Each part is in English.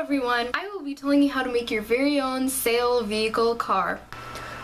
everyone, I will be telling you how to make your very own sail vehicle car.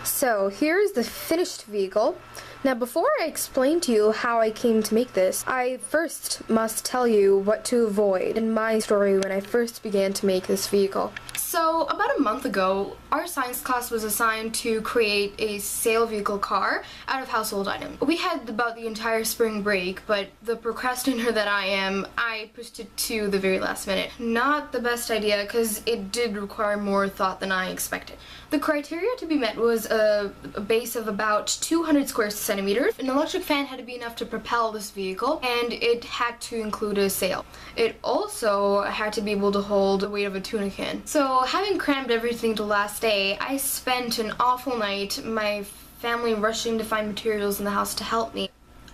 So here's the finished vehicle. Now before I explain to you how I came to make this, I first must tell you what to avoid in my story when I first began to make this vehicle. So about a month ago, our science class was assigned to create a sail vehicle car out of household items. We had about the entire spring break, but the procrastinator that I am, I pushed it to the very last minute. Not the best idea because it did require more thought than I expected. The criteria to be met was a base of about 200 square centimeters. An electric fan had to be enough to propel this vehicle, and it had to include a sail. It also had to be able to hold the weight of a tuna can. So having crammed everything to last day, I spent an awful night, my family rushing to find materials in the house to help me.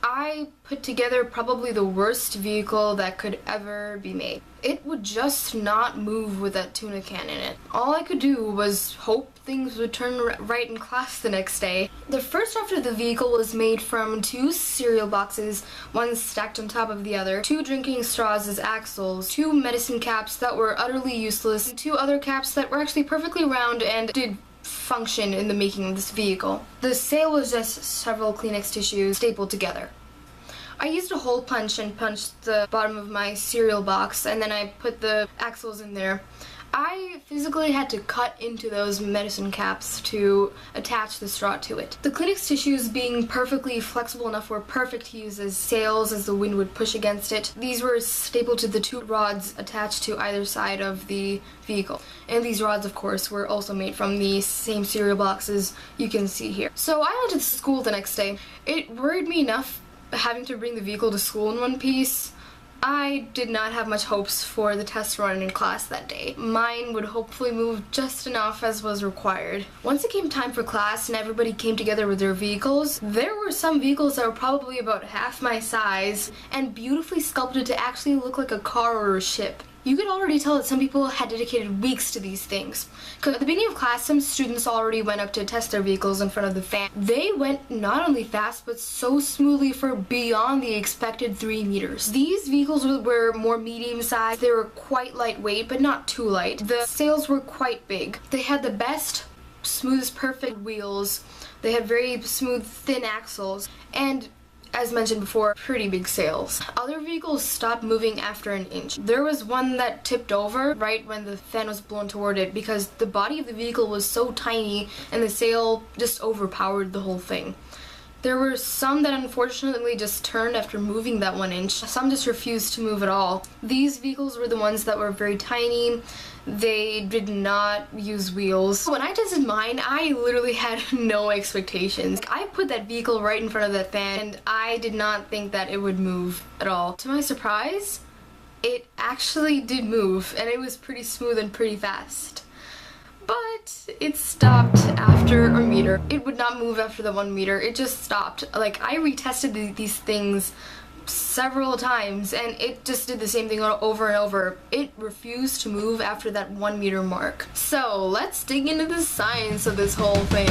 I put together probably the worst vehicle that could ever be made. It would just not move with that tuna can in it. All I could do was hope things would turn right in class the next day. The first draft of the vehicle was made from 2 cereal boxes, one stacked on top of the other, 2 drinking straws as axles, 2 medicine caps that were utterly useless, and 2 other caps that were actually perfectly round and did function in the making of this vehicle. The sail was just several Kleenex tissues stapled together. I used a hole punch and punched the bottom of my cereal box, and then I put the axles in there. I physically had to cut into those medicine caps to attach the straw to it. The Kleenex tissues, being perfectly flexible enough, were perfect to use as sails as the wind would push against it. These were stapled to the 2 rods attached to either side of the vehicle. And these rods, of course, were also made from the same cereal boxes you can see here. So I went to school the next day. It worried me enough having to bring the vehicle to school in one piece. I did not have much hopes for the test run in class that day. Mine would hopefully move just enough as was required. Once it came time for class and everybody came together with their vehicles, there were some vehicles that were probably about half my size and beautifully sculpted to actually look like a car or a ship. You could already tell that some people had dedicated weeks to these things. Because at the beginning of class, some students already went up to test their vehicles in front of the fan. They went not only fast, but so smoothly for beyond the expected 3 meters. These vehicles were more medium-sized. They were quite lightweight, but not too light. The sails were quite big. They had the best, smoothest, perfect wheels. They had very smooth, thin axles. And as mentioned before, pretty big sails. Other vehicles stopped moving after an inch. There was one that tipped over right when the fan was blown toward it because the body of the vehicle was so tiny and the sail just overpowered the whole thing. There were some that unfortunately just turned after moving that 1 inch. Some just refused to move at all. These vehicles were the ones that were very tiny. They did not use wheels. When I tested mine, I literally had no expectations. I put that vehicle right in front of that fan and I did not think that it would move at all. To my surprise, it actually did move and it was pretty smooth and pretty fast. But it stopped after a meter. It would not move after the 1 meter. It just stopped. Like, I retested these things several times and it just did the same thing over and over. It refused to move after that 1 meter mark. So let's dig into the science of this whole thing.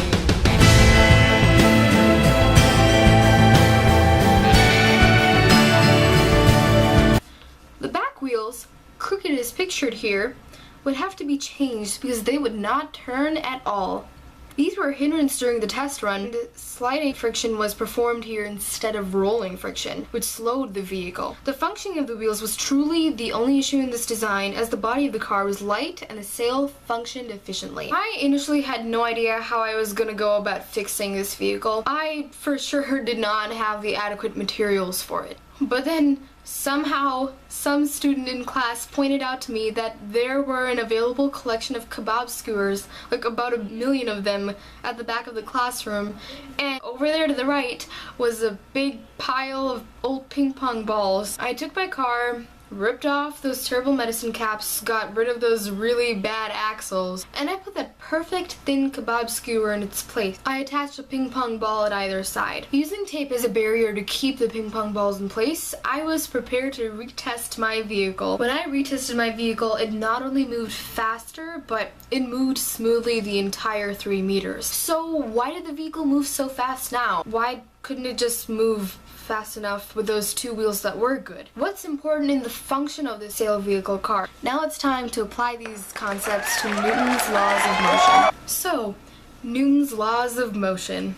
The back wheels, crooked as pictured here, would have to be changed because they would not turn at all. These were a hindrance during the test run. Sliding friction was performed here instead of rolling friction, which slowed the vehicle. The functioning of the wheels was truly the only issue in this design, as the body of the car was light and the sail functioned efficiently. I initially had no idea how I was gonna go about fixing this vehicle. I for sure did not have the adequate materials for it. But then somehow, some student in class pointed out to me that there were an available collection of kebab skewers, like about 1 million of them, at the back of the classroom, and over there to the right was a big pile of old ping pong balls. I took my car, ripped off those terrible medicine caps, got rid of those really bad axles, and I put that perfect thin kebab skewer in its place. I attached a ping pong ball at either side. Using tape as a barrier to keep the ping pong balls in place, I was prepared to retest my vehicle. When I retested my vehicle, it not only moved faster, but it moved smoothly the entire 3 meters. So why did the vehicle move so fast now? Why Couldn't it just move fast enough with those two wheels that were good? What's important in the function of the sail vehicle car? Now it's time to apply these concepts to Newton's laws of motion. So, Newton's laws of motion.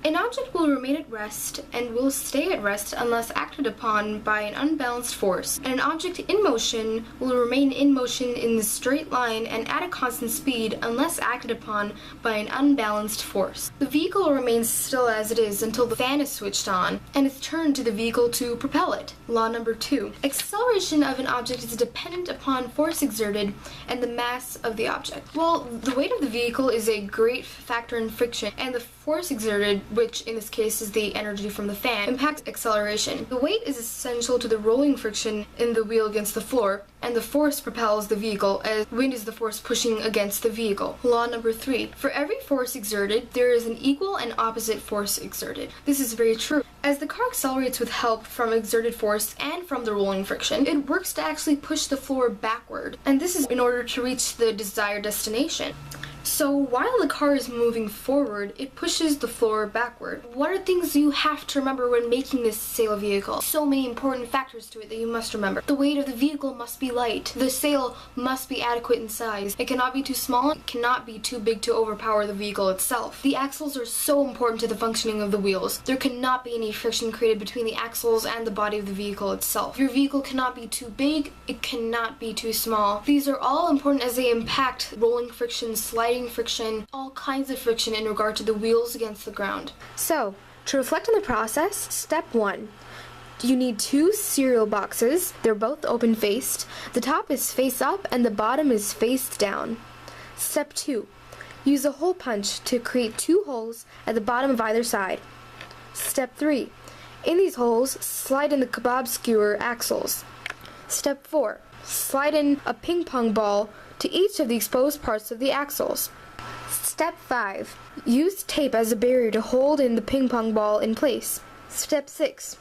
An object will remain at rest and will stay at rest unless acted upon by an unbalanced force. And an object in motion will remain in motion in the straight line and at a constant speed unless acted upon by an unbalanced force. The vehicle remains still as it is until the fan is switched on and it's turned to the vehicle to propel it. Law number 2. Acceleration of an object is dependent upon force exerted and the mass of the object. Well, the weight of the vehicle is a great factor in friction, and the force exerted, which in this case is the energy from the fan, impacts acceleration. The weight is essential to the rolling friction in the wheel against the floor, and the force propels the vehicle as wind is the force pushing against the vehicle. Law number 3. For every force exerted, there is an equal and opposite force exerted. This is very true. As the car accelerates with help from exerted force and from the rolling friction, it works to actually push the floor backward, and this is in order to reach the desired destination. So while the car is moving forward, it pushes the floor backward. What are things you have to remember when making this sail vehicle? So many important factors to it that you must remember. The weight of the vehicle must be light. The sail must be adequate in size. It cannot be too small. It cannot be too big to overpower the vehicle itself. The axles are so important to the functioning of the wheels. There cannot be any friction created between the axles and the body of the vehicle itself. Your vehicle cannot be too big. It cannot be too small. These are all important as they impact rolling friction, sliding friction, all kinds of friction in regard to the wheels against the ground. So, to reflect on the process, step 1. You need 2 cereal boxes. They're both open-faced. The top is face up and the bottom is face down. Step 2. Use a hole punch to create 2 holes at the bottom of either side. Step 3. In these holes, slide in the kebab skewer axles. Step 4. Slide in a ping pong ball to each of the exposed parts of the axles. Step 5. Use tape as a barrier to hold in the ping pong ball in place. Step 6.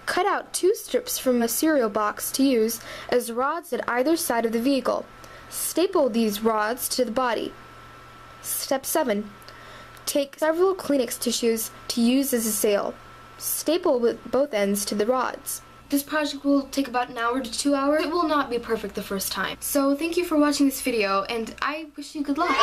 Cut out 2 strips from a cereal box to use as rods at either side of the vehicle. Staple these rods to the body. Step 7. Take several Kleenex tissues to use as a sail. Staple with both ends to the rods. This project will take about an hour to 2 hours. It will not be perfect the first time. So thank you for watching this video, and I wish you good luck.